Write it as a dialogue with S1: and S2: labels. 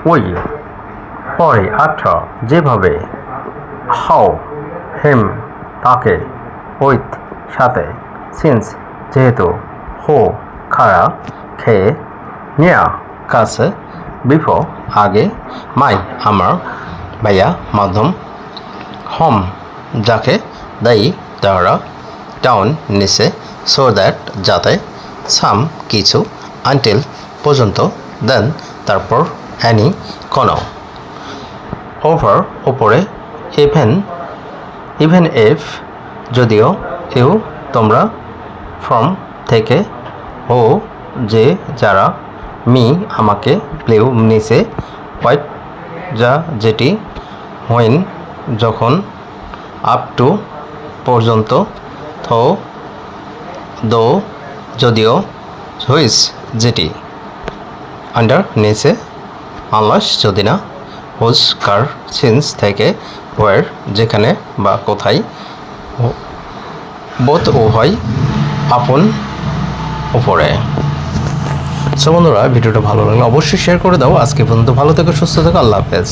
S1: ওই, পরে, আফটার, যেভাবে, হাউ, হিম, তাকে, উইথ, সাথে, সিন্স, যেহেতু, হু, খাড়া, খেয়ে, নিয়া, কাছে, বিফোর, আগে, মাই, আমার, ভাইয়া, মাধ্যম, হোম, যাকে, দায়ী, তারা, ডাউন, নিচে, সো দ্যাট, যাতে, সাম, কিছু, আনটিল, পর্যন্ত, দেন, তারপর, অ্যানি, কোনো, ওভার, উপরে, ইভেন ইফ, যদিও, ইউ, তোমরা, ফ্রম, থেকে, ও, যে, যারা, মি, আমাকে, ব্লিউ, নিচে, হোয়াইট, যা, যেটি, হোয়েন, যখন, আপ টু, পর্যন্ত, থো, দো, যদিও, হুইচ, যেটি, আন্ডার, নিচে, আনলাস, যদি না, হুজ, কার, সিন্স, থেকে, ওয়ার, যেখানে বা কোথায়, বোথ, উভয়, আপন, উপরে। সো বন্ধুরা, ভিডিওটা ভালো লাগলে অবশ্যই শেয়ার করে দাও। আজকে পর্যন্ত ভালো থেকো, সুস্থ থেকো, আল্লাহ হাফেজ।